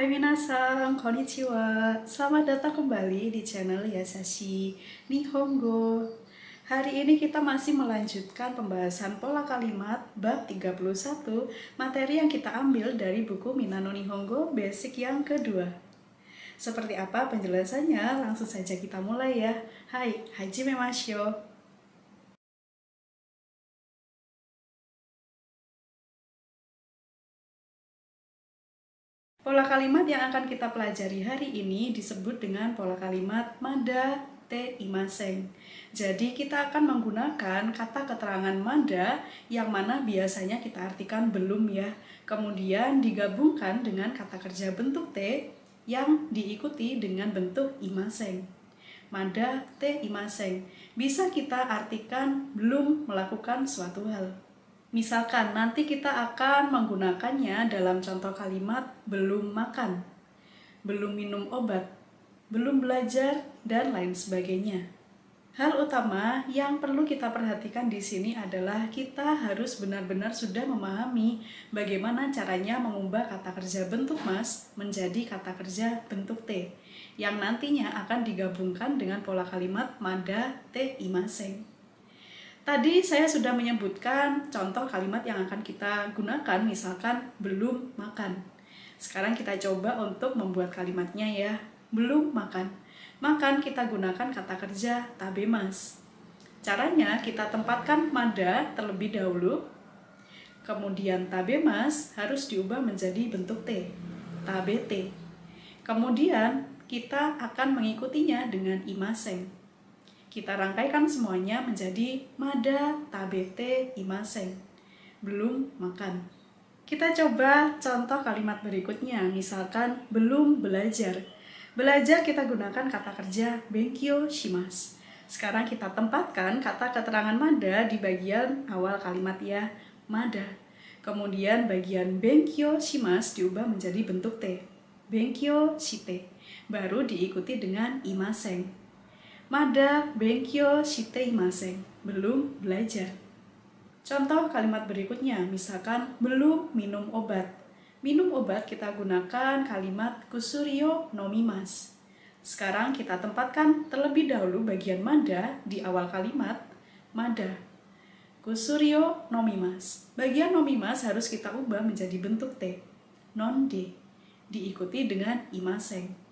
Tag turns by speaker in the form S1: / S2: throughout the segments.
S1: Hai minasan, konnichiwa. Selamat datang kembali di channel Yasashi Nihongo. Hari ini kita masih melanjutkan pembahasan pola kalimat bab 31, materi yang kita ambil dari buku Minano Nihongo Basic yang kedua. Seperti apa penjelasannya? Langsung saja kita mulai ya. Hai, hajime mashou. Pola kalimat yang akan kita pelajari hari ini disebut dengan pola kalimat mada te imaseng. Jadi kita akan menggunakan kata keterangan mada yang mana biasanya kita artikan belum ya. Kemudian digabungkan dengan kata kerja bentuk te yang diikuti dengan bentuk imaseng. Mada te imaseng bisa kita artikan belum melakukan suatu hal. Misalkan nanti kita akan menggunakannya dalam contoh kalimat belum makan, belum minum obat, belum belajar, dan lain sebagainya. Hal utama yang perlu kita perhatikan di sini adalah kita harus benar-benar sudah memahami bagaimana caranya mengubah kata kerja bentuk mas menjadi kata kerja bentuk te, yang nantinya akan digabungkan dengan pola kalimat mada te imaseng. Tadi saya sudah menyebutkan contoh kalimat yang akan kita gunakan, misalkan belum makan. Sekarang kita coba untuk membuat kalimatnya ya. Belum makan. Makan kita gunakan kata kerja tabemas. Caranya kita tempatkan mada terlebih dahulu. Kemudian tabemas harus diubah menjadi bentuk te. Tabete. Kemudian kita akan mengikutinya dengan imaseng. Kita rangkaikan semuanya menjadi mada tabete imaseng. Belum makan. Kita coba contoh kalimat berikutnya, misalkan belum belajar. Belajar kita gunakan kata kerja benkyou shimasu. Sekarang kita tempatkan kata keterangan mada di bagian awal kalimat ya, mada. Kemudian bagian benkyou shimasu diubah menjadi bentuk te. Benkyou shite. Baru diikuti dengan imaseng. Mada benkyou shite imaseng, belum belajar. Contoh kalimat berikutnya, misalkan belum minum obat. Minum obat kita gunakan kalimat kusuri o nomimasu. Sekarang kita tempatkan terlebih dahulu bagian mada di awal kalimat, mada. Kusuri o nomimasu. Bagian nomimasu harus kita ubah menjadi bentuk te, nonde, diikuti dengan imaseng.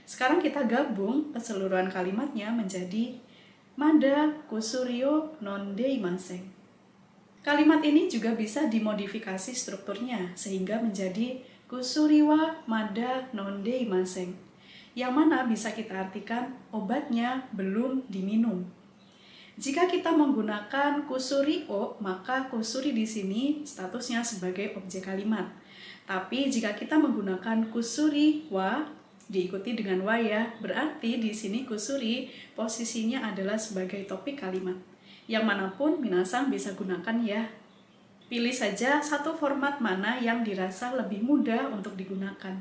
S1: Sekarang kita gabung keseluruhan kalimatnya menjadi mada kusuri o nonde imaseng. Kalimat ini juga bisa dimodifikasi strukturnya sehingga menjadi kusuri wa mada nonde imaseng, yang mana bisa kita artikan obatnya belum diminum. Jika kita menggunakan kusuri o, maka kusuri di sini statusnya sebagai objek kalimat. Tapi jika kita menggunakan kusuri wa diikuti dengan wa ya, berarti di sini kusuri posisinya adalah sebagai topik kalimat. Yang manapun minasan bisa gunakan ya. Pilih saja satu format mana yang dirasa lebih mudah untuk digunakan.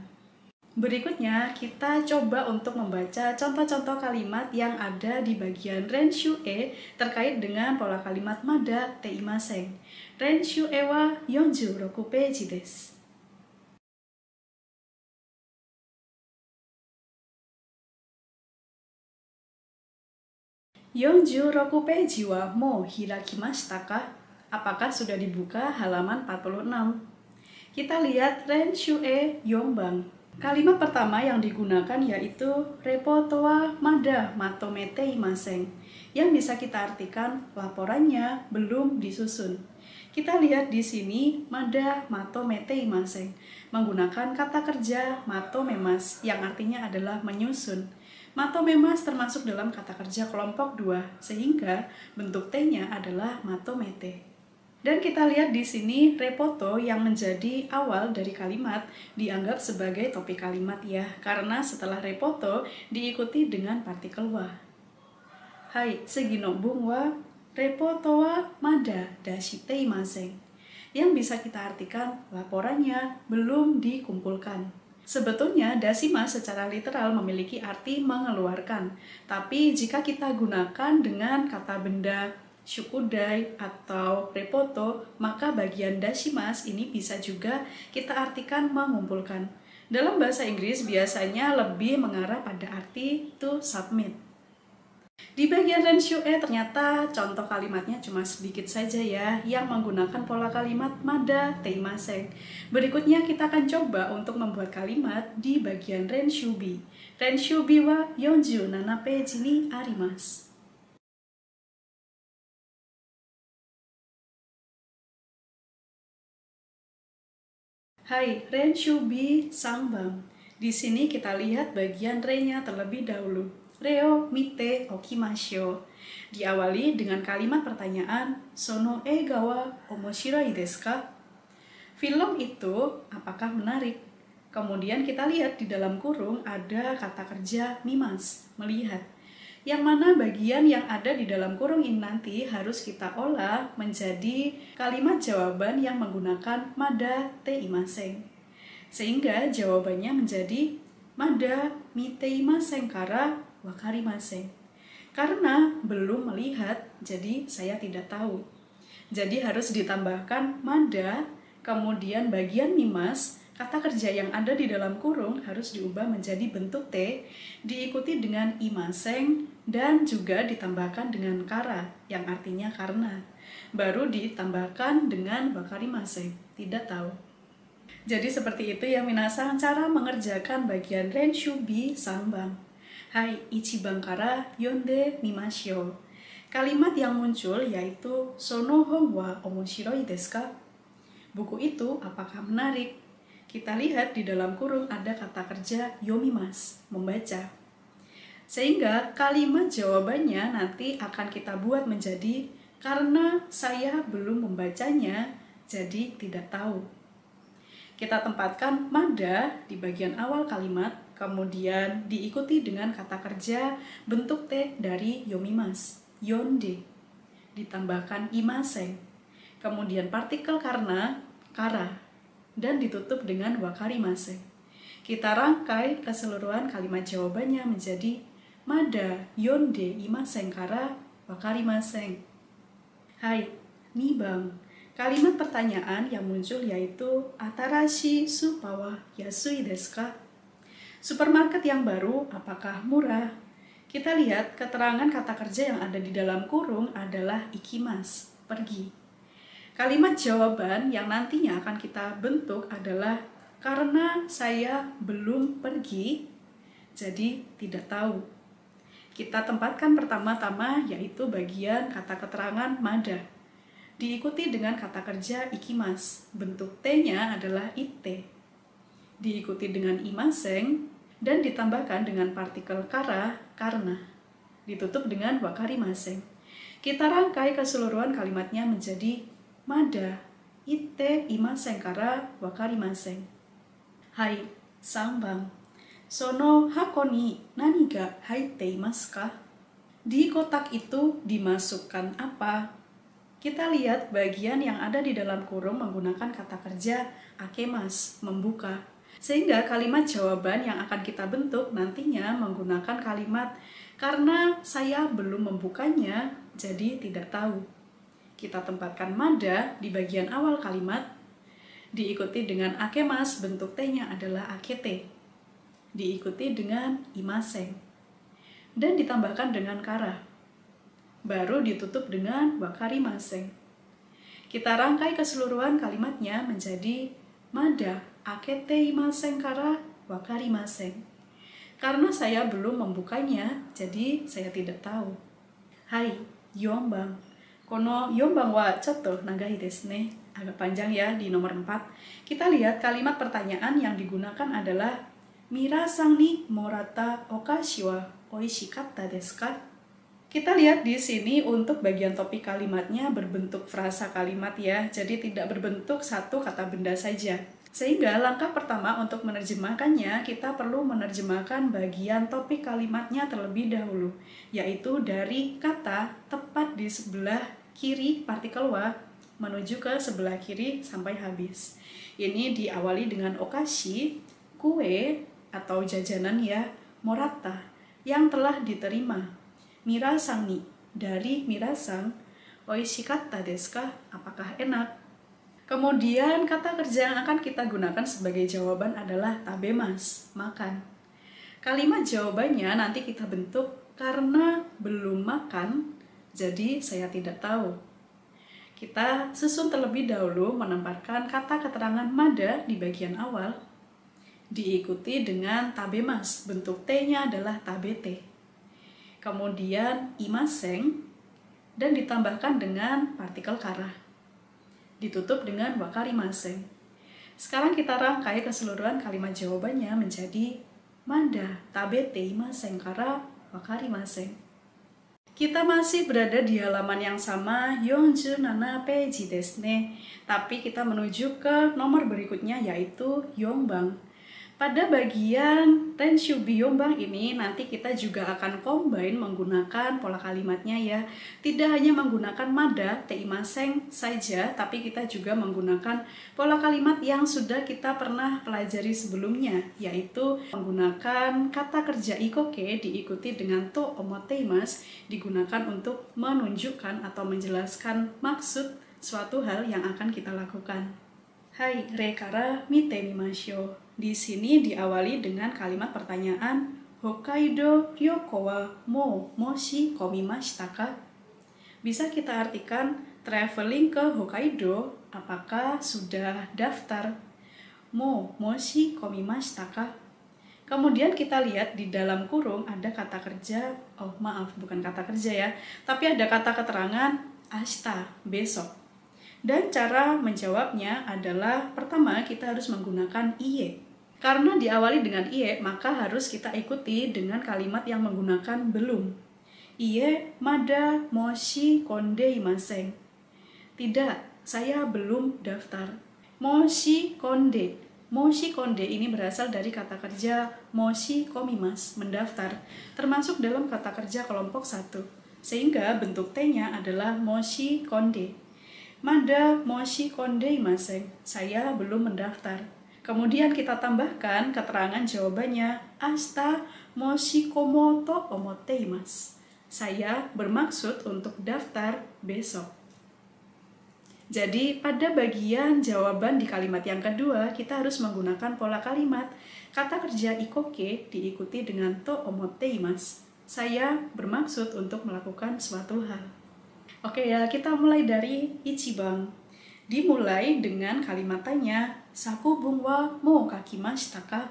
S1: Berikutnya kita coba untuk membaca contoh-contoh kalimat yang ada di bagian renshu e terkait dengan pola kalimat mada te imaseng. Renshu e wa 46 peji desu. 46 peji wa mou hirakimashita ka? Apakah sudah dibuka halaman 46? Kita lihat renshu e yonban. Kalimat pertama yang digunakan yaitu repoto wa mada matomete imaseng, yang bisa kita artikan laporannya belum disusun. Kita lihat di sini mada matomete imaseng menggunakan kata kerja matomemas yang artinya adalah menyusun. Matomemas termasuk dalam kata kerja kelompok 2, sehingga bentuk T-nya adalah matomete. Dan kita lihat di sini repoto yang menjadi awal dari kalimat dianggap sebagai topik kalimat ya, karena setelah repoto diikuti dengan partikel wa. Hai, seginobung wa repoto wa mada dashite imaseng, yang bisa kita artikan laporannya belum dikumpulkan. Sebetulnya dasima secara literal memiliki arti mengeluarkan, tapi jika kita gunakan dengan kata benda shukudai atau repoto, maka bagian dashimas ini bisa juga kita artikan mengumpulkan. Dalam bahasa Inggris biasanya lebih mengarah pada arti to submit. Di bagian Renshu E ternyata contoh kalimatnya cuma sedikit saja ya yang menggunakan pola kalimat mada teimaseng. Berikutnya kita akan coba untuk membuat kalimat di bagian Renshu B. Renshu B wa 47 peji ni arimasu. Hai, Renshu B sangbang. Di sini kita lihat bagian re-nya terlebih dahulu. Reo mite okimashou. Diawali dengan kalimat pertanyaan, Sono eiga wa omoshiroi desu ka? Film itu apakah menarik? Kemudian kita lihat di dalam kurung ada kata kerja mimas, melihat. Yang mana bagian yang ada di dalam kurung ini nanti harus kita olah menjadi kalimat jawaban yang menggunakan mada teimaseng. Sehingga jawabannya menjadi mada miteimaseng kara wakarimaseng. Karena belum melihat, jadi saya tidak tahu. Jadi harus ditambahkan mada, kemudian bagian mimas, kata kerja yang ada di dalam kurung harus diubah menjadi bentuk T, diikuti dengan imaseng, dan juga ditambahkan dengan kara, yang artinya karena. Baru ditambahkan dengan wakarimaseng, tidak tahu. Jadi seperti itu ya minasan cara mengerjakan bagian Renshu B sangbang. Hai, ichiban kara yonde mimashou. Kalimat yang muncul yaitu Sono hon wa omoshiroi desu ka? Buku itu apakah menarik? Kita lihat di dalam kurung ada kata kerja yomimas, membaca. Sehingga kalimat jawabannya nanti akan kita buat menjadi karena saya belum membacanya, jadi tidak tahu. Kita tempatkan mada di bagian awal kalimat, kemudian diikuti dengan kata kerja bentuk T dari yomimas, yonde, ditambahkan imaseng, kemudian partikel karena, kara, dan ditutup dengan wakarimaseng. Kita rangkai keseluruhan kalimat jawabannya menjadi mada, yonde, imaseng, kara, wakarimaseng. Hai, nibang. Kalimat pertanyaan yang muncul yaitu Atarashi supa wa yasui desu ka? Supermarket yang baru apakah murah? Kita lihat keterangan kata kerja yang ada di dalam kurung adalah ikimas, pergi. Kalimat jawaban yang nantinya akan kita bentuk adalah karena saya belum pergi, jadi tidak tahu. Kita tempatkan pertama-tama yaitu bagian kata keterangan mada. Diikuti dengan kata kerja ikimas, bentuk T-nya adalah ite. Diikuti dengan imaseng, dan ditambahkan dengan partikel kara, karena. Ditutup dengan wakarimaseng. Kita rangkai keseluruhan kalimatnya menjadi mada, ite, imaseng, kara, wakarimaseng. Hai, sangbang. Sono hako ni nani ga haite imasu ka? Di kotak itu dimasukkan apa? Kita lihat bagian yang ada di dalam kurung menggunakan kata kerja akemas, membuka. Sehingga kalimat jawaban yang akan kita bentuk nantinya menggunakan kalimat karena saya belum membukanya, jadi tidak tahu. Kita tempatkan mada di bagian awal kalimat, diikuti dengan akemas, bentuk T-nya adalah akete. Diikuti dengan imaseng. Dan ditambahkan dengan kara. Baru ditutup dengan wakarimaseng. Kita rangkai keseluruhan kalimatnya menjadi mada, akete imaseng kara, wakarimaseng. Karena saya belum membukanya, jadi saya tidak tahu. Hai, yombang. Kono yombang wa chotto nagai desu ne. Agak panjang ya di nomor 4. Kita lihat kalimat pertanyaan yang digunakan adalah Mira-san ni morata okashi wa oishikatta desu ka? Kita lihat di sini untuk bagian topik kalimatnya berbentuk frasa kalimat ya, jadi tidak berbentuk satu kata benda saja. Sehingga langkah pertama untuk menerjemahkannya, kita perlu menerjemahkan bagian topik kalimatnya terlebih dahulu, yaitu dari kata tepat di sebelah kiri partikel wa menuju ke sebelah kiri sampai habis. Ini diawali dengan okashi, kue atau jajanan ya, morata, yang telah diterima. Mira-san ni, dari Mira-san, oishikatta desu ka? Apakah enak? Kemudian kata kerja yang akan kita gunakan sebagai jawaban adalah tabemas, makan. Kalimat jawabannya nanti kita bentuk karena belum makan, jadi saya tidak tahu. Kita susun terlebih dahulu menempatkan kata keterangan mada di bagian awal, diikuti dengan tabemas, bentuk T-nya adalah tabete. Kemudian imaseng, dan ditambahkan dengan partikel kara. Ditutup dengan wakarimaseng. Sekarang kita rangkai keseluruhan kalimat jawabannya menjadi mada, tabete, imaseng, kara, wakarimaseng. Kita masih berada di halaman yang sama, 47 peji desu ne. Tapi kita menuju ke nomor berikutnya yaitu yongbang. Pada bagian renshubi yongbang ini nanti kita juga akan combine menggunakan pola kalimatnya ya. Tidak hanya menggunakan mada, teimaseng saja, tapi kita juga menggunakan pola kalimat yang sudah kita pernah pelajari sebelumnya, yaitu menggunakan kata kerja ikoke diikuti dengan to omoteimasu, digunakan untuk menunjukkan atau menjelaskan maksud suatu hal yang akan kita lakukan. Hai, rekara mite mimashou. Di sini diawali dengan kalimat pertanyaan, Hokkaido ryoko wa mo moshi komimashita ka? Bisa kita artikan traveling ke Hokkaido, apakah sudah daftar? Mo moshi komimashita ka? Kemudian kita lihat di dalam kurung ada kata kerja, bukan kata kerja ya, tapi ada kata keterangan ashita, besok. Dan cara menjawabnya adalah pertama kita harus menggunakan iye. Karena diawali dengan iye, maka harus kita ikuti dengan kalimat yang menggunakan belum. Iye mada moshi konde imaseng. Tidak, saya belum daftar. Moshi konde. Moshi konde ini berasal dari kata kerja moshi komimas, mendaftar, termasuk dalam kata kerja kelompok 1. Sehingga bentuk T-nya adalah moshi konde. Mada moshi konde imaseng. Saya belum mendaftar. Kemudian kita tambahkan keterangan jawabannya, ashita moshi komoto omoteimasu. Saya bermaksud untuk daftar besok. Jadi pada bagian jawaban di kalimat yang kedua, kita harus menggunakan pola kalimat kata kerja ikoke diikuti dengan to omoteimasu. Saya bermaksud untuk melakukan suatu hal. Oke ya, kita mulai dari ichibang. Dimulai dengan kalimat tanya, sakubung wa mo kakimashita ka?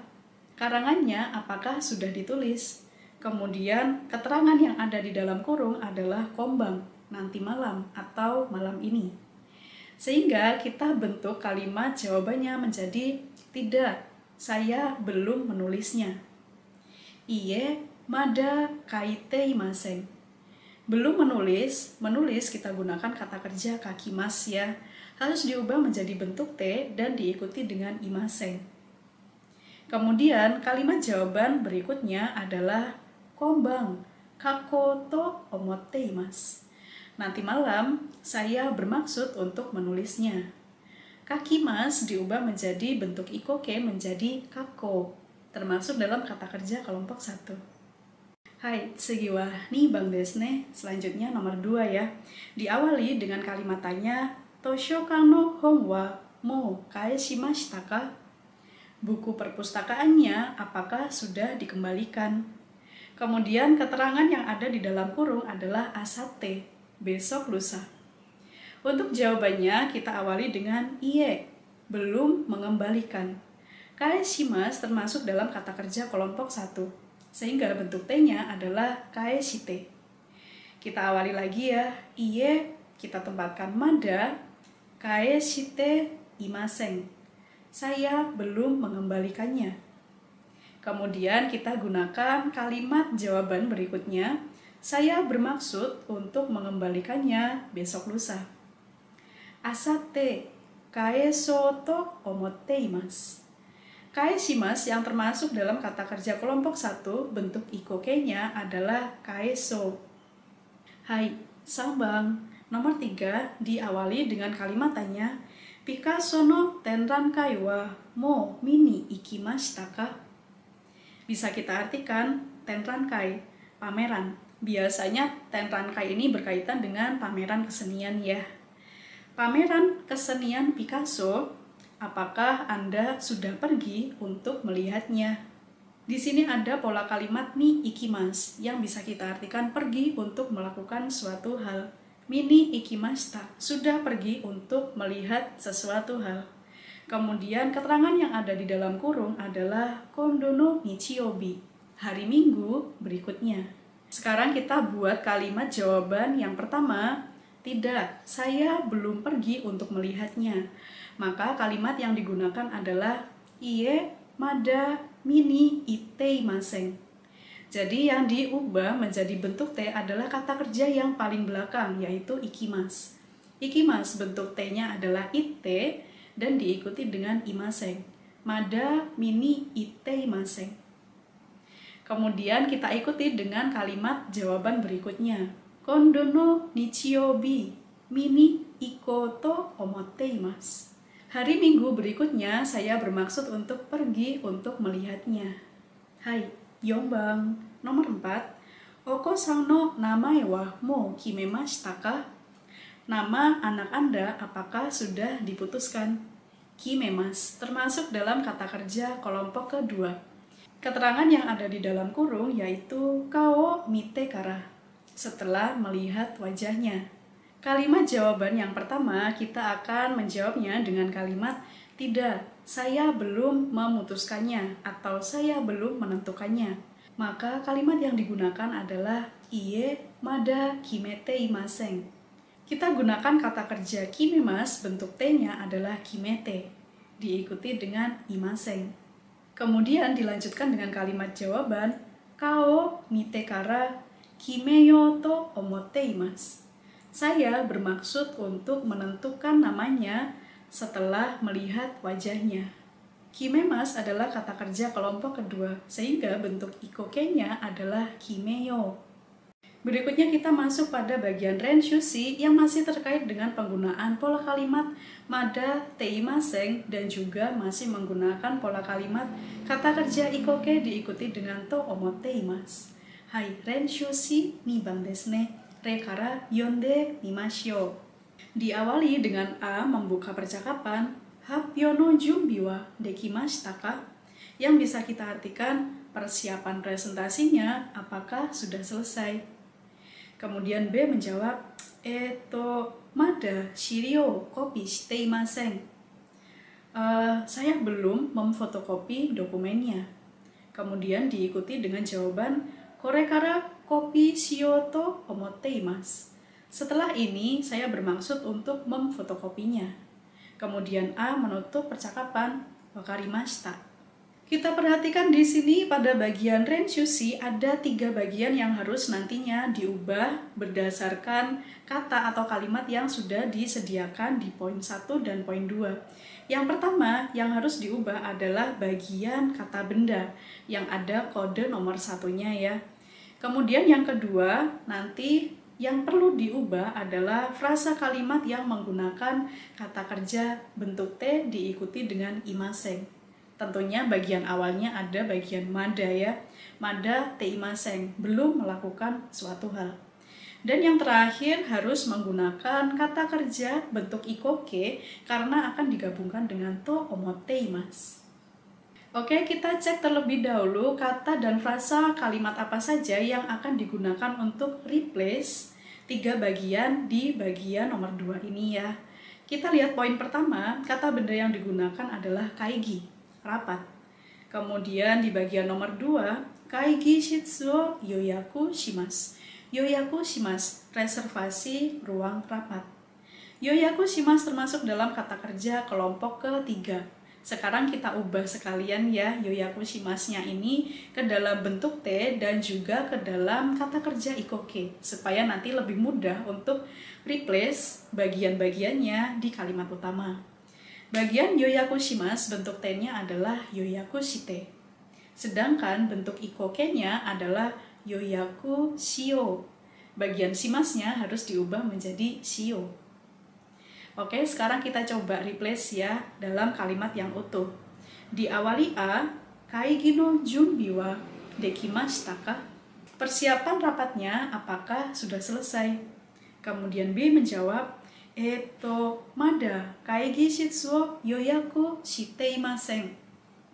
S1: Karangannya apakah sudah ditulis? Kemudian keterangan yang ada di dalam kurung adalah kombang, nanti malam atau malam ini. Sehingga kita bentuk kalimat jawabannya menjadi tidak, saya belum menulisnya. Iye mada kaite imaseng. Belum menulis kita gunakan kata kerja kakimas ya. Harus diubah menjadi bentuk T dan diikuti dengan imaseng. Kemudian kalimat jawaban berikutnya adalah kombang, kakoto omoteimasu. Nanti malam saya bermaksud untuk menulisnya. Kakimas diubah menjadi bentuk ikoke menjadi kako, termasuk dalam kata kerja kelompok 1. Hai, tsugi wa nibang desu ne. Selanjutnya nomor 2 ya. Diawali dengan kalimat tanya, Toshokan no hon wa mo kaeshimashita ka? Buku perpustakaannya apakah sudah dikembalikan? Kemudian keterangan yang ada di dalam kurung adalah asate, besok lusa. Untuk jawabannya kita awali dengan iye, belum mengembalikan. Kaeshimasu termasuk dalam kata kerja kelompok 1, sehingga bentuk T-nya adalah kaeshite. Kita awali lagi ya, iye kita tempatkan mada, kaeshite imaseng. Saya belum mengembalikannya. Kemudian kita gunakan kalimat jawaban berikutnya, saya bermaksud untuk mengembalikannya besok lusa. Asate kaesou to omoteimasu. Kaeshimasu yang termasuk dalam kata kerja kelompok 1, bentuk ikoke-nya adalah kaesou. Hai, sambang. Nomor 3 diawali dengan kalimat tanya, Picasso no tenrankai wa mo mini ikimashita ka? Bisa kita artikan tenrankai, pameran. Biasanya tenrankai ini berkaitan dengan pameran kesenian ya. Pameran kesenian Picasso, apakah Anda sudah pergi untuk melihatnya? Di sini ada pola kalimat ni ikimasu yang bisa kita artikan pergi untuk melakukan suatu hal. Mini ikimashita, sudah pergi untuk melihat sesuatu hal. Kemudian keterangan yang ada di dalam kurung adalah kondo no nichiyobi, hari Minggu berikutnya. Sekarang kita buat kalimat jawaban yang pertama. Tidak, saya belum pergi untuk melihatnya. Maka kalimat yang digunakan adalah iie mada mini iteimasen. Jadi yang diubah menjadi bentuk T adalah kata kerja yang paling belakang, yaitu ikimasu. Ikimasu bentuk T-nya adalah ite dan diikuti dengan imasen. Mada mini iteimasen. Kemudian kita ikuti dengan kalimat jawaban berikutnya. Kondo no nichiyobi mini ikoto omotteimasu. Hari Minggu berikutnya saya bermaksud untuk pergi untuk melihatnya. Hai, Yombang. Nomor 4. Oko-san no namae wa mou kimemashita ka? Nama anak Anda apakah sudah diputuskan? Kimemas termasuk dalam kata kerja kelompok kedua. Keterangan yang ada di dalam kurung yaitu kao mite kara, setelah melihat wajahnya. Kalimat jawaban yang pertama kita akan menjawabnya dengan kalimat tidak, saya belum memutuskannya atau saya belum menentukannya. Maka kalimat yang digunakan adalah iie mada kimete imasen. Kita gunakan kata kerja kimemas, bentuk T-nya adalah kimete, diikuti dengan imasen. Kemudian dilanjutkan dengan kalimat jawaban kao mite kara kimeyo to omotteimasu. Saya bermaksud untuk menentukan namanya setelah melihat wajahnya. Kimemas adalah kata kerja kelompok kedua, sehingga bentuk ikoke-nya adalah kimeyo. Berikutnya kita masuk pada bagian renshushi yang masih terkait dengan penggunaan pola kalimat mada teimasen dan juga masih menggunakan pola kalimat kata kerja ikoke diikuti dengan to omotteimasu. Hai, renshushi ni bang desu ne. Re kara yonde mimashou. Diawali dengan A membuka percakapan, happyo no junbi wa dekimashita ka? Yang bisa kita artikan persiapan presentasinya apakah sudah selesai. Kemudian B menjawab, mada shiri o kopi shite imasen. Saya belum memfotokopi dokumennya. Kemudian diikuti dengan jawaban, kore kara kopi shiyoto omotteimasu. Setelah ini, saya bermaksud untuk memfotokopinya. Kemudian A menutup percakapan, wakarimashita. Kita perhatikan di sini pada bagian renshushi ada 3 bagian yang harus nantinya diubah berdasarkan kata atau kalimat yang sudah disediakan di poin 1 dan poin 2. Yang pertama yang harus diubah adalah bagian kata benda yang ada kode nomor 1-nya ya. Kemudian yang kedua, nanti yang perlu diubah adalah frasa kalimat yang menggunakan kata kerja bentuk T diikuti dengan imasen. Tentunya bagian awalnya ada bagian mada ya. Mada teimasen, belum melakukan suatu hal. Dan yang terakhir harus menggunakan kata kerja bentuk ikoke karena akan digabungkan dengan to omotteimasu. Oke, kita cek terlebih dahulu kata dan frasa kalimat apa saja yang akan digunakan untuk replace 3 bagian di bagian nomor 2 ini ya. Kita lihat poin pertama, kata benda yang digunakan adalah kaigi, rapat. Kemudian di bagian nomor 2, kaigi shitsu yoyaku shimasu. Yoyaku shimasu, reservasi ruang rapat. Yoyaku shimasu termasuk dalam kata kerja kelompok ketiga. Sekarang kita ubah sekalian ya yoyaku shimasu-nya ini ke dalam bentuk T dan juga ke dalam kata kerja ikoke supaya nanti lebih mudah untuk replace bagian-bagiannya di kalimat utama. Bagian yoyaku shimasu bentuk T-nya adalah yoyaku shite. Sedangkan bentuk ikoke-nya adalah yoyaku shio. Bagian shimasu-nya harus diubah menjadi shio. Oke, sekarang kita coba replace ya dalam kalimat yang utuh. Diawali A, kaigi no junbi wa dekimashita ka? Persiapan rapatnya apakah sudah selesai? Kemudian B menjawab, Mada, kaigi shitsu yoyaku shite imasen.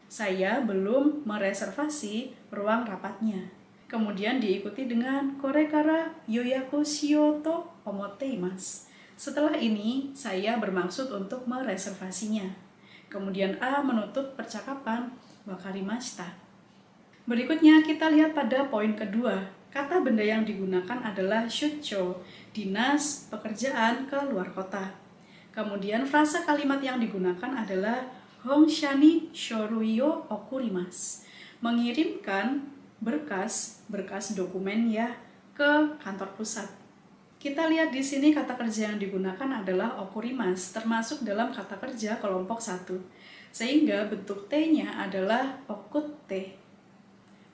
S1: Saya belum mereservasi ruang rapatnya. Kemudian diikuti dengan korekara yoyaku shio to omotte imasu. Setelah ini, saya bermaksud untuk mereservasinya. Kemudian A menutup percakapan wakarimashita. Berikutnya kita lihat pada poin kedua. Kata benda yang digunakan adalah shucho, dinas pekerjaan ke luar kota. Kemudian frasa kalimat yang digunakan adalah Hongsha ni shorui o okurimasu. Mengirimkan berkas dokumen ya ke kantor pusat. Kita lihat di sini kata kerja yang digunakan adalah okurimasu, termasuk dalam kata kerja kelompok 1. Sehingga bentuk T-nya adalah okutte.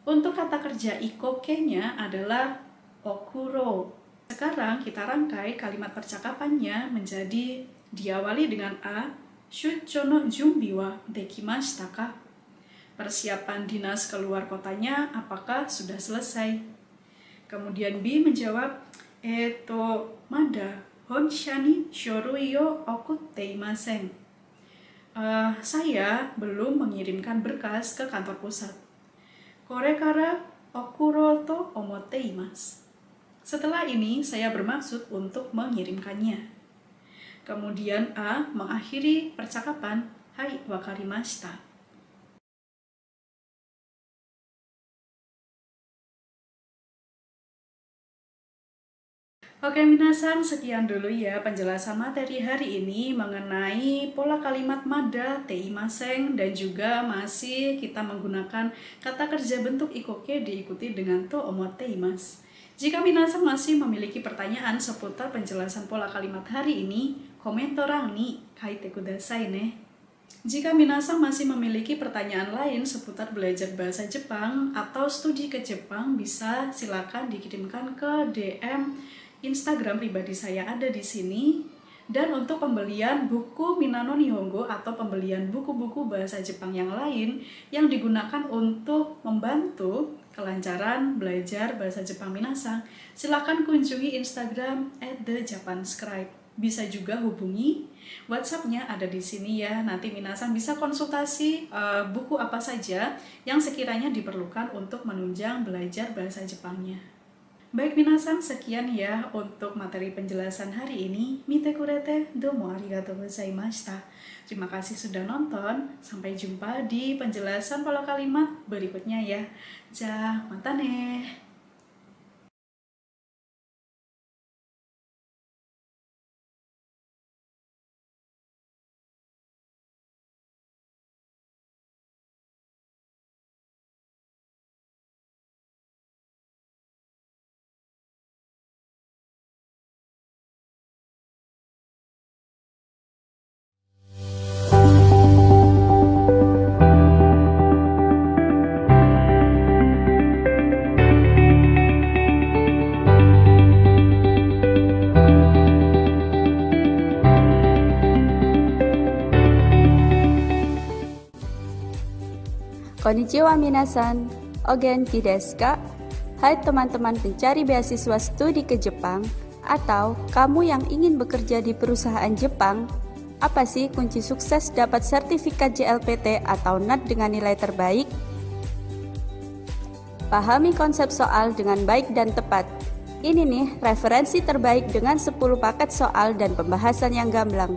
S1: Untuk kata kerja ikoke-nya adalah okuro. Sekarang kita rangkai kalimat percakapannya menjadi diawali dengan A. Shucho no junbi wa dekimashita ka? Persiapan dinas keluar kotanya apakah sudah selesai? Kemudian B menjawab, mada honsha ni shorui o okutte imasen. Saya belum mengirimkan berkas ke kantor pusat. Korekara okuro to omotte imasu. Setelah ini saya bermaksud untuk mengirimkannya. Kemudian A mengakhiri percakapan, hai wakarimashita. Oke minasan, sekian dulu ya penjelasan materi hari ini mengenai pola kalimat mada teimaseng dan juga masih kita menggunakan kata kerja bentuk ikoke diikuti dengan to omotte imasu. Jika minasan masih memiliki pertanyaan seputar penjelasan pola kalimat hari ini, komentar ni kaite kudasai ne. Jika minasan masih memiliki pertanyaan lain seputar belajar bahasa Jepang atau studi ke Jepang, bisa silakan dikirimkan ke DM Instagram pribadi saya ada di sini. Dan untuk pembelian buku Minano Nihongo atau pembelian buku-buku bahasa Jepang yang lain yang digunakan untuk membantu kelancaran belajar bahasa Jepang minasan, silakan kunjungi Instagram @thejapanscribe. Bisa juga hubungi WhatsApp-nya ada di sini ya. Nanti minasan bisa konsultasi buku apa saja yang sekiranya diperlukan untuk menunjang belajar bahasa Jepangnya. Baik minasan, sekian ya untuk materi penjelasan hari ini. Mite kurete, domo arigatou gozaimashita. Terima kasih sudah nonton. Sampai jumpa di penjelasan pola kalimat berikutnya ya. Mata ne.
S2: Konnichiwa minasan, o genki desu ka? Hai teman-teman pencari beasiswa studi ke Jepang atau kamu yang ingin bekerja di perusahaan Jepang, apa sih kunci sukses dapat sertifikat JLPT atau NAT dengan nilai terbaik? Pahami konsep soal dengan baik dan tepat. Ini nih referensi terbaik dengan 10 paket soal dan pembahasan yang gamblang.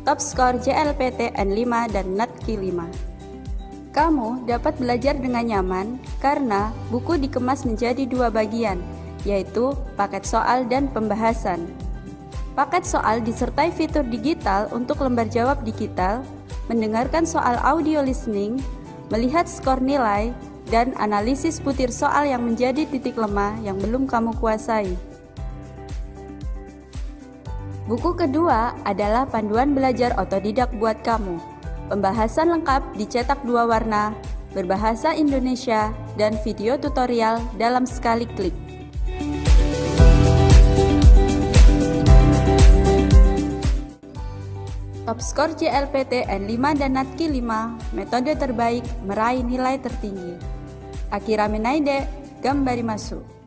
S2: Top skor JLPT N5 dan NAT Q5. Kamu dapat belajar dengan nyaman karena buku dikemas menjadi 2 bagian, yaitu paket soal dan pembahasan. Paket soal disertai fitur digital untuk lembar jawab digital, mendengarkan soal audio listening, melihat skor nilai, dan analisis butir soal yang menjadi titik lemah yang belum kamu kuasai. Buku kedua adalah panduan belajar otodidak buat kamu. Pembahasan lengkap dicetak 2 warna, berbahasa Indonesia, dan video tutorial dalam sekali klik. Top skor JLPT N5 dan NAT Q5, metode terbaik meraih nilai tertinggi. Akira Menaide, Gambarimasu.